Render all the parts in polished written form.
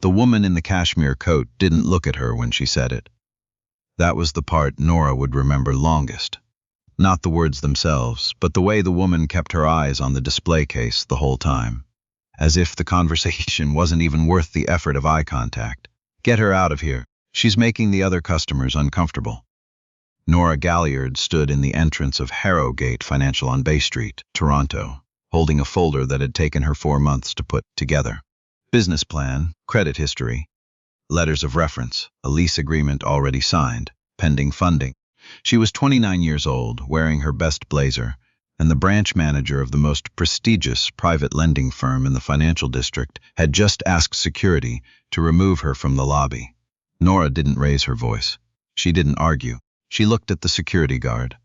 The woman in the cashmere coat didn't look at her when she said it. That was the part Nora would remember longest. Not the words themselves, but the way the woman kept her eyes on the display case the whole time. As if the conversation wasn't even worth the effort of eye contact. Get her out of here. She's making the other customers uncomfortable. Nora Galliard stood in the entrance of Harrowgate Financial on Bay Street, Toronto, holding a folder that had taken her 4 months to put together. Business plan, credit history, letters of reference, a lease agreement already signed, pending funding. She was 29 years old, wearing her best blazer, and the branch manager of the most prestigious private lending firm in the financial district had just asked security to remove her from the lobby. Nora didn't raise her voice. She didn't argue. She looked at the security guard,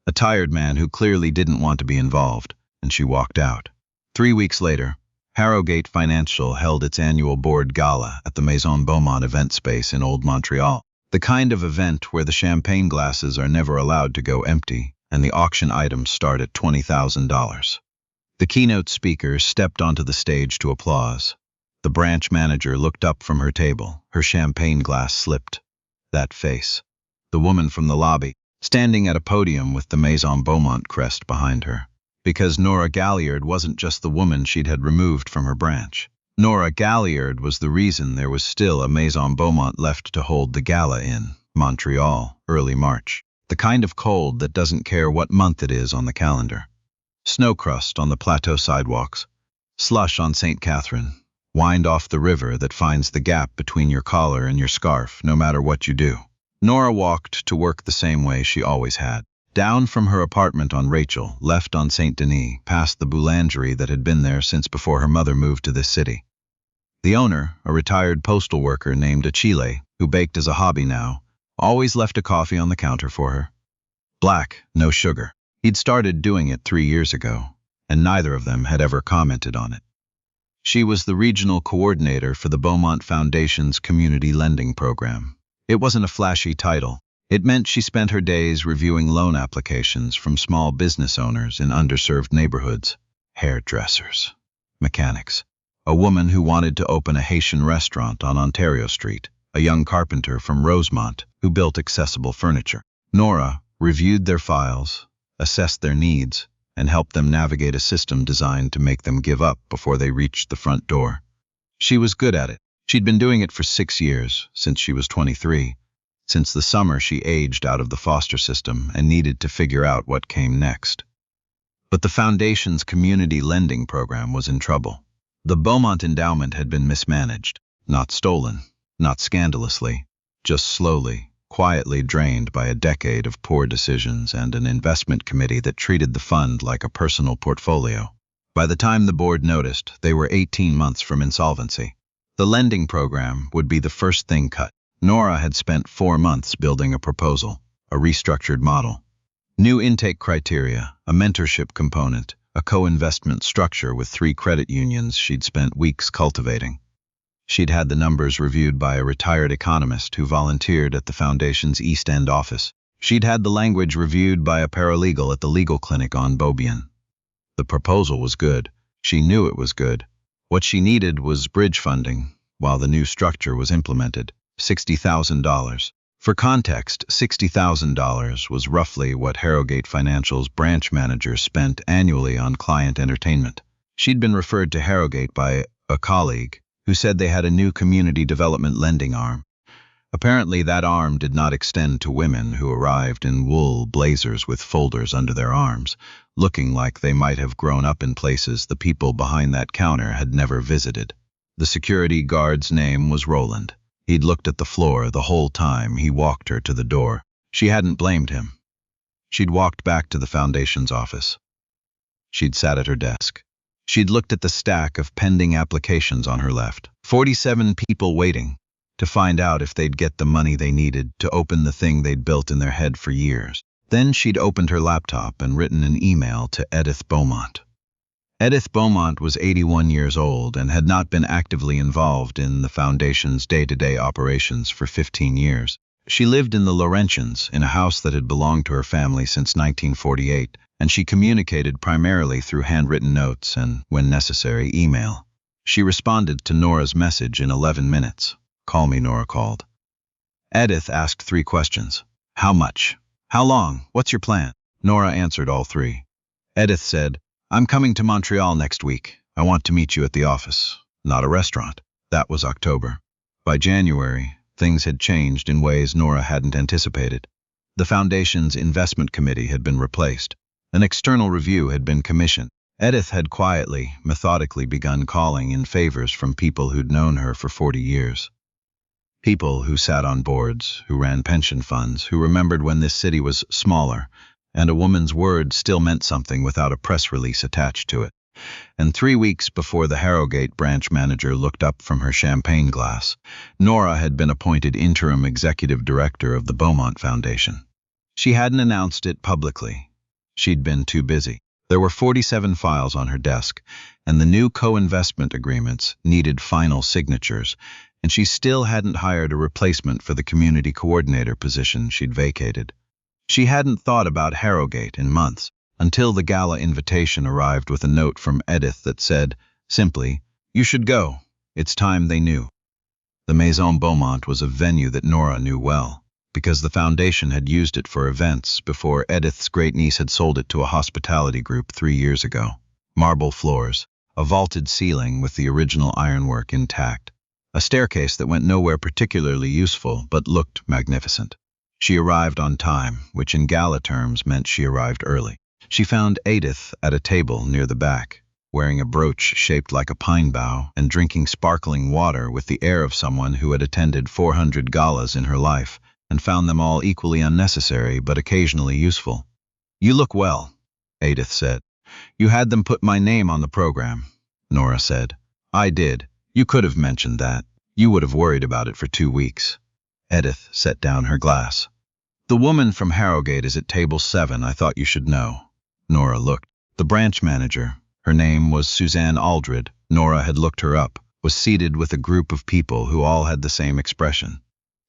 a tired man who clearly didn't want to be involved, and she walked out. 3 weeks later, Harrowgate Financial held its annual board gala at the Maison Beaumont event space in Old Montreal, the kind of event where the champagne glasses are never allowed to go empty and the auction items start at $20,000. The keynote speaker stepped onto the stage to applause. The branch manager looked up from her table. Her champagne glass slipped. That face. The woman from the lobby, standing at a podium with the Maison Beaumont crest behind her. Because Nora Galliard wasn't just the woman she'd had removed from her branch. Nora Galliard was the reason there was still a Maison Beaumont left to hold the gala in Montreal, early March. The kind of cold that doesn't care what month it is on the calendar. Snow crust on the plateau sidewalks, slush on St. Catherine, wind off the river that finds the gap between your collar and your scarf, no matter what you do. Nora walked to work the same way she always had. Down from her apartment on Rachel, left on St. Denis, past the boulangerie that had been there since before her mother moved to this city. The owner, a retired postal worker named Achille, who baked as a hobby now, always left a coffee on the counter for her. Black, no sugar. He'd started doing it 3 years ago, and neither of them had ever commented on it. She was the regional coordinator for the Beaumont Foundation's community lending program. It wasn't a flashy title. It meant she spent her days reviewing loan applications from small business owners in underserved neighborhoods, hairdressers, mechanics, a woman who wanted to open a Haitian restaurant on Ontario Street, a young carpenter from Rosemont who built accessible furniture. Nora reviewed their files, assessed their needs, and helped them navigate a system designed to make them give up before they reached the front door. She was good at it. She'd been doing it for 6 years, since she was 23. Since the summer she aged out of the foster system and needed to figure out what came next. But the Foundation's community lending program was in trouble. The Beaumont endowment had been mismanaged, not stolen, not scandalously, just slowly, quietly drained by a decade of poor decisions and an investment committee that treated the fund like a personal portfolio. By the time the board noticed, they were 18 months from insolvency. The lending program would be the first thing cut. Nora had spent 4 months building a proposal, a restructured model. New intake criteria, a mentorship component, a co-investment structure with 3 credit unions she'd spent weeks cultivating. She'd had the numbers reviewed by a retired economist who volunteered at the Foundation's East End office. She'd had the language reviewed by a paralegal at the legal clinic on Beaubien. The proposal was good. She knew it was good. What she needed was bridge funding, while the new structure was implemented. $60,000. For context, $60,000 was roughly what Harrowgate Financial's branch managers spent annually on client entertainment. She'd been referred to Harrowgate by a colleague who said they had a new community development lending arm. Apparently that arm did not extend to women who arrived in wool blazers with folders under their arms, looking like they might have grown up in places the people behind that counter had never visited. The security guard's name was Roland. He'd looked at the floor the whole time he walked her to the door. She hadn't blamed him. She'd walked back to the Foundation's office. She'd sat at her desk. She'd looked at the stack of pending applications on her left. 47 people waiting to find out if they'd get the money they needed to open the thing they'd built in their head for years. Then she'd opened her laptop and written an email to Edith Beaumont. Edith Beaumont was 81 years old and had not been actively involved in the Foundation's day-to-day operations for 15 years. She lived in the Laurentians, in a house that had belonged to her family since 1948, and she communicated primarily through handwritten notes and, when necessary, email. She responded to Nora's message in 11 minutes. "Call me," Nora called. Edith asked 3 questions. "How much? How long? What's your plan?" Nora answered all 3. Edith said, "I'm coming to Montreal next week. I want to meet you at the office, not a restaurant." That was October. By January, things had changed in ways Nora hadn't anticipated. The Foundation's investment committee had been replaced. An external review had been commissioned. Edith had quietly, methodically begun calling in favors from people who'd known her for 40 years. People who sat on boards, who ran pension funds, who remembered when this city was smaller, and a woman's word still meant something without a press release attached to it. And 3 weeks before the Harrowgate branch manager looked up from her champagne glass, Nora had been appointed interim executive director of the Beaumont Foundation. She hadn't announced it publicly. She'd been too busy. There were 47 files on her desk, and the new co-investment agreements needed final signatures, and she still hadn't hired a replacement for the community coordinator position she'd vacated. She hadn't thought about Harrowgate in months, until the gala invitation arrived with a note from Edith that said, simply, "You should go. It's time they knew." The Maison Beaumont was a venue that Nora knew well, because the foundation had used it for events before Edith's great-niece had sold it to a hospitality group 3 years ago. Marble floors, a vaulted ceiling with the original ironwork intact, a staircase that went nowhere particularly useful but looked magnificent. She arrived on time, which in gala terms meant she arrived early. She found Edith at a table near the back, wearing a brooch shaped like a pine bough and drinking sparkling water with the air of someone who had attended 400 galas in her life and found them all equally unnecessary but occasionally useful. "You look well," Edith said. "You had them put my name on the program," Nora said. "I did. You could have mentioned that. You would have worried about it for 2 weeks. Edith set down her glass. "The woman from Harrowgate is at table 7, I thought you should know." Nora looked. The branch manager, her name was Suzanne Aldred, Nora had looked her up, was seated with a group of people who all had the same expression.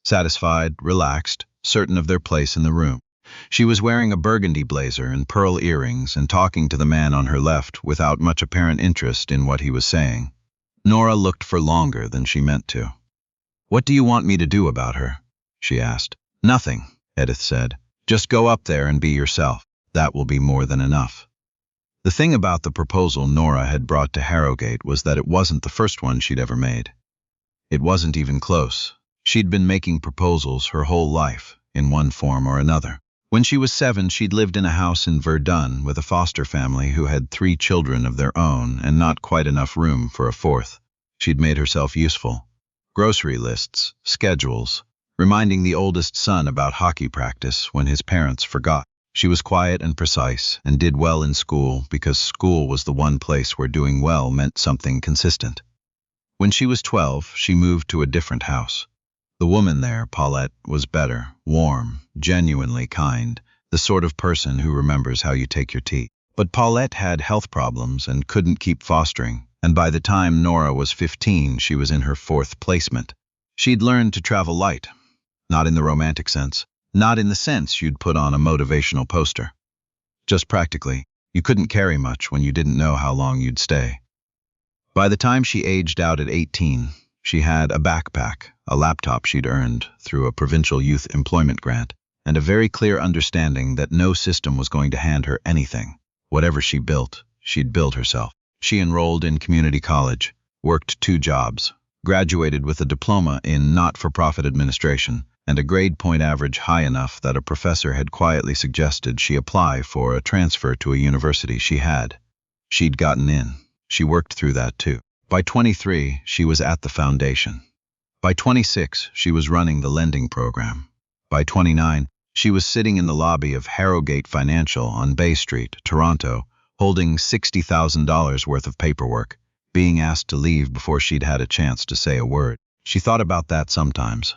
Satisfied, relaxed, certain of their place in the room. She was wearing a burgundy blazer and pearl earrings and talking to the man on her left without much apparent interest in what he was saying. Nora looked for longer than she meant to. "What do you want me to do about her?" she asked. "Nothing," Edith said. "Just go up there and be yourself. That will be more than enough." The thing about the proposal Nora had brought to Harrowgate was that it wasn't the first one she'd ever made. It wasn't even close. She'd been making proposals her whole life, in one form or another. When she was 7, she'd lived in a house in Verdun with a foster family who had 3 children of their own and not quite enough room for a 4th. She'd made herself useful. Grocery lists, schedules, reminding the oldest son about hockey practice when his parents forgot. She was quiet and precise and did well in school because school was the one place where doing well meant something consistent. When she was 12, she moved to a different house. The woman there, Paulette, was better, warm, genuinely kind, the sort of person who remembers how you take your tea. But Paulette had health problems and couldn't keep fostering, and by the time Nora was 15, she was in her 4th placement. She'd learned to travel light, not in the romantic sense, not in the sense you'd put on a motivational poster. Just practically, you couldn't carry much when you didn't know how long you'd stay. By the time she aged out at 18, she had a backpack, a laptop she'd earned through a provincial youth employment grant, and a very clear understanding that no system was going to hand her anything. Whatever she built, she'd build herself. She enrolled in community college, worked 2 jobs, graduated with a diploma in not-for-profit administration, and a grade point average high enough that a professor had quietly suggested she apply for a transfer to a university she had. She'd gotten in. She worked through that too. By 23, she was at the foundation. By 26, she was running the lending program. By 29, she was sitting in the lobby of Harrowgate Financial on Bay Street, Toronto, holding $60,000 worth of paperwork, being asked to leave before she'd had a chance to say a word. She thought about that sometimes.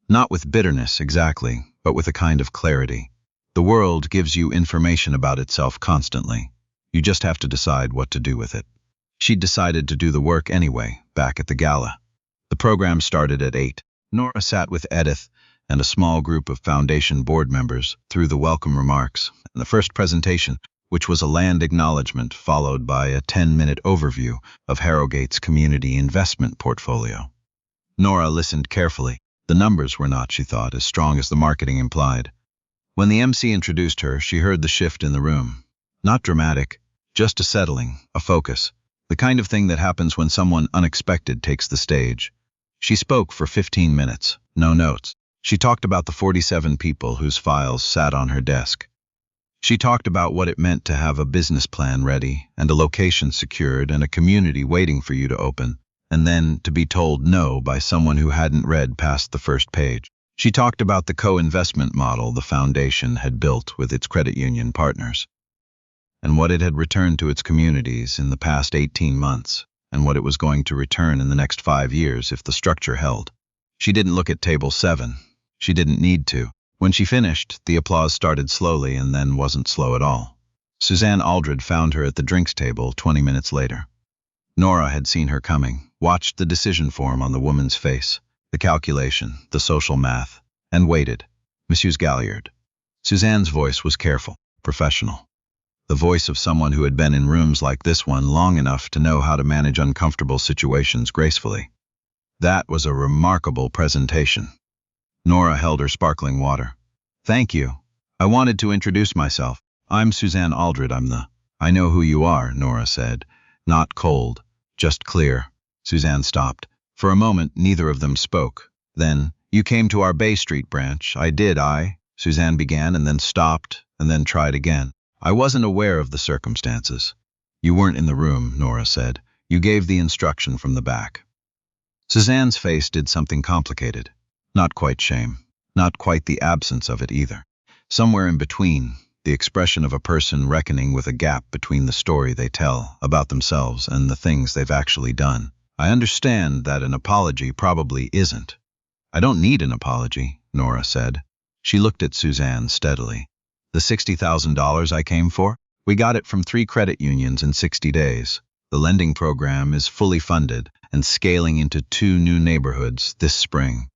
Not with bitterness, exactly, but with a kind of clarity. The world gives you information about itself constantly. You just have to decide what to do with it. She'd decided to do the work anyway, back at the gala. The program started at 8. Nora sat with Edith and a small group of foundation board members through the welcome remarks and the first presentation, which was a land acknowledgement followed by a 10-minute overview of Harrowgate's community investment portfolio. Nora listened carefully. The numbers were not, she thought, as strong as the marketing implied. When the MC introduced her, she heard the shift in the room. Not dramatic, just a settling, a focus, the kind of thing that happens when someone unexpected takes the stage. She spoke for 15 minutes, no notes. She talked about the 47 people whose files sat on her desk. She talked about what it meant to have a business plan ready and a location secured and a community waiting for you to open, and then to be told no by someone who hadn't read past the first page. She talked about the co-investment model the foundation had built with its credit union partners, and what it had returned to its communities in the past 18 months, and what it was going to return in the next 5 years if the structure held. She didn't look at table 7. She didn't need to. When she finished, the applause started slowly and then wasn't slow at all. Suzanne Aldred found her at the drinks table 20 minutes later. Nora had seen her coming, watched the decision form on the woman's face, the calculation, the social math, and waited. Mrs. Galliard. Suzanne's voice was careful, professional. The voice of someone who had been in rooms like this one long enough to know how to manage uncomfortable situations gracefully. That was a remarkable presentation. Nora held her sparkling water. Thank you. I wanted to introduce myself. I'm Suzanne Aldred. I know who you are, Nora said. Not cold, just clear. Suzanne stopped. For a moment, neither of them spoke. Then, you came to our Bay Street branch. I did, Suzanne began and then stopped and then tried again. I wasn't aware of the circumstances. You weren't in the room, Nora said. You gave the instruction from the back. Suzanne's face did something complicated. Not quite shame. Not quite the absence of it either. Somewhere in between, the expression of a person reckoning with a gap between the story they tell about themselves and the things they've actually done. I understand that an apology probably isn't. I don't need an apology, Nora said. She looked at Suzanne steadily. The $60,000 I came for? We got it from 3 credit unions in 60 days. The lending program is fully funded and scaling into 2 new neighborhoods this spring.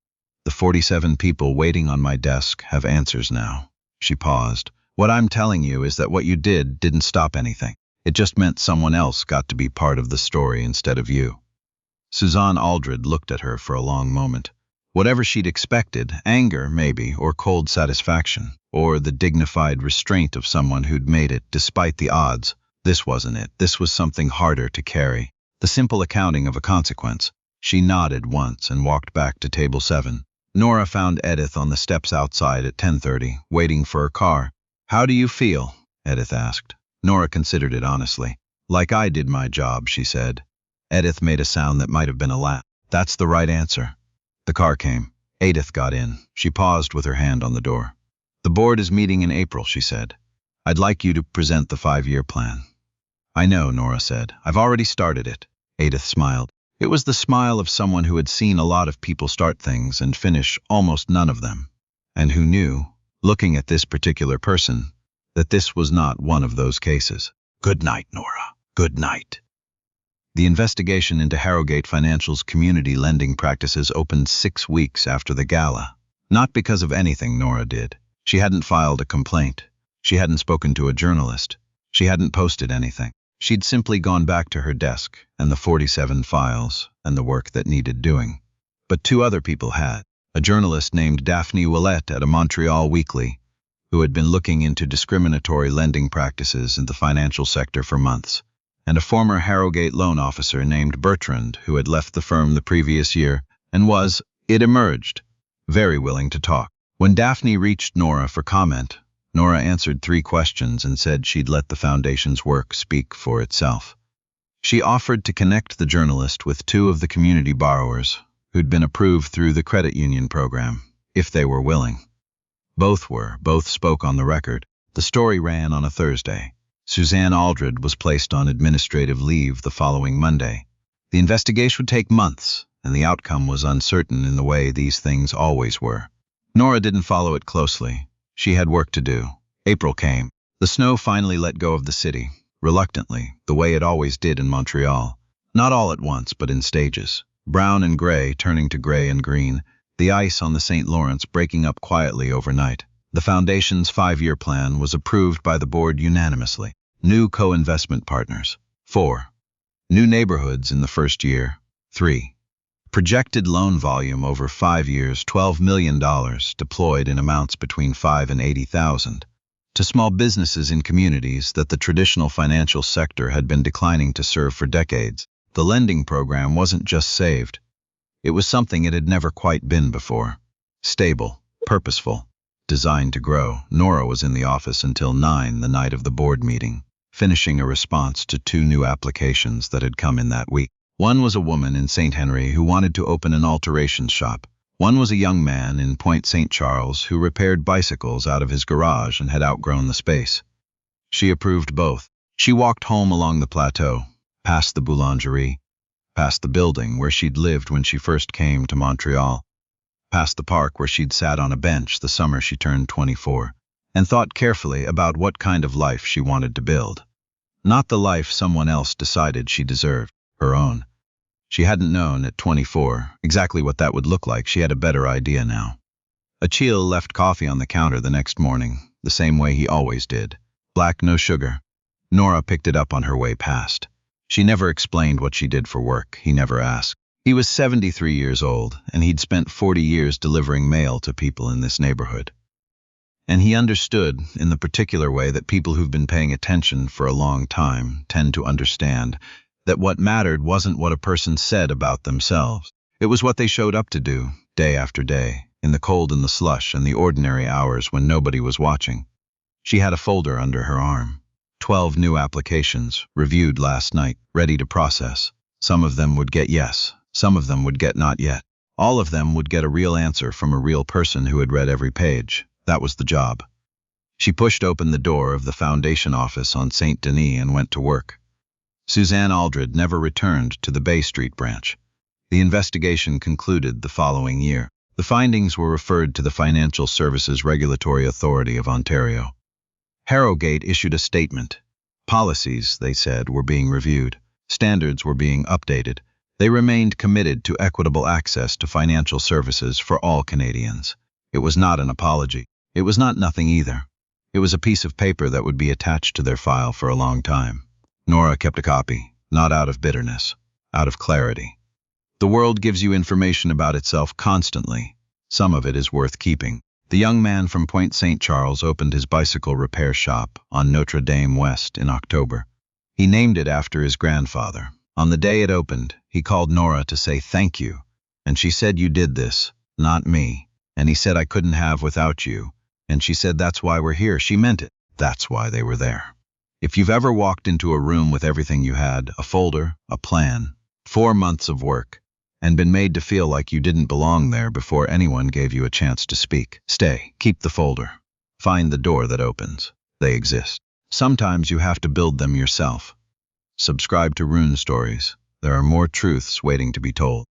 The 47 people waiting on my desk have answers now. She paused. What I'm telling you is that what you did didn't stop anything. It just meant someone else got to be part of the story instead of you. Suzanne Aldred looked at her for a long moment. Whatever she'd expected, anger maybe, or cold satisfaction, or the dignified restraint of someone who'd made it despite the odds, this wasn't it. This was something harder to carry. The simple accounting of a consequence. She nodded once and walked back to table 7. Nora found Edith on the steps outside at 10:30, waiting for her car. How do you feel? Edith asked. Nora considered it honestly. Like I did my job, she said. Edith made a sound that might have been a laugh. That's the right answer. The car came. Edith got in. She paused with her hand on the door. The board is meeting in April, she said. I'd like you to present the 5-year plan. I know, Nora said. I've already started it. Edith smiled. It was the smile of someone who had seen a lot of people start things and finish almost none of them, and who knew, looking at this particular person, that this was not one of those cases. Good night, Nora. Good night. The investigation into Harrowgate Financial's community lending practices opened 6 weeks after the gala. Not because of anything Nora did. She hadn't filed a complaint. She hadn't spoken to a journalist. She hadn't posted anything. She'd simply gone back to her desk and the 47 files and the work that needed doing. But 2 other people had. A journalist named Daphne Willette at a Montreal weekly, who had been looking into discriminatory lending practices in the financial sector for months, and a former Harrowgate loan officer named Bertrand who had left the firm the previous year and was, it emerged, very willing to talk. When Daphne reached Nora for comment, Nora answered 3 questions and said she'd let the foundation's work speak for itself. She offered to connect the journalist with 2 of the community borrowers who'd been approved through the credit union program, if they were willing. Both spoke on the record. The story ran on a Thursday. Suzanne Aldred was placed on administrative leave the following Monday. The investigation would take months, and the outcome was uncertain in the way these things always were. Nora didn't follow it closely. She had work to do. April came. The snow finally let go of the city, reluctantly, the way it always did in Montreal. Not all at once, but in stages. Brown and gray turning to gray and green, the ice on the St. Lawrence breaking up quietly overnight. The foundation's 5-year plan was approved by the board unanimously. New co-investment partners. 4. New neighborhoods in the first year. 3. Projected loan volume over 5 years, $12 million, deployed in amounts between 5 and 80,000 to small businesses in communities that the traditional financial sector had been declining to serve for decades. The lending program wasn't just saved. It was something it had never quite been before. Stable, purposeful, designed to grow. Nora was in the office until 9 the night of the board meeting, finishing a response to 2 new applications that had come in that week. One was a woman in St. Henry who wanted to open an alterations shop. One was a young man in Point St. Charles who repaired bicycles out of his garage and had outgrown the space. She approved both. She walked home along the plateau, past the boulangerie, past the building where she'd lived when she first came to Montreal, past the park where she'd sat on a bench the summer she turned 24, and thought carefully about what kind of life she wanted to build. Not the life someone else decided she deserved, her own. She hadn't known at 24 exactly what that would look like. She had a better idea now. Achille left coffee on the counter the next morning, the same way he always did. Black, no sugar. Nora picked it up on her way past. She never explained what she did for work. He never asked. He was 73 years old, and he'd spent 40 years delivering mail to people in this neighborhood. And he understood, in the particular way that people who've been paying attention for a long time tend to understand, that what mattered wasn't what a person said about themselves. It was what they showed up to do, day after day, in the cold and the slush and the ordinary hours when nobody was watching. She had a folder under her arm. 12 new applications, reviewed last night, ready to process. Some of them would get yes, some of them would get not yet. All of them would get a real answer from a real person who had read every page. That was the job. She pushed open the door of the foundation office on St. Denis and went to work. Suzanne Aldred never returned to the Bay Street branch. The investigation concluded the following year. The findings were referred to the Financial Services Regulatory Authority of Ontario. Harrowgate issued a statement. Policies, they said, were being reviewed. Standards were being updated. They remained committed to equitable access to financial services for all Canadians. It was not an apology. It was not nothing either. It was a piece of paper that would be attached to their file for a long time. Nora kept a copy, not out of bitterness, out of clarity. The world gives you information about itself constantly. Some of it is worth keeping. The young man from Point St. Charles opened his bicycle repair shop on Notre Dame West in October. He named it after his grandfather. On the day it opened, he called Nora to say thank you, and she said, "You did this, not me." And he said, "I couldn't have without you." And she said, "That's why we're here." She meant it. That's why they were there. If you've ever walked into a room with everything you had, a folder, a plan, 4 months of work, and been made to feel like you didn't belong there before anyone gave you a chance to speak, stay, keep the folder. Find the door that opens. They exist. Sometimes you have to build them yourself. Subscribe to Rune Stories. There are more truths waiting to be told.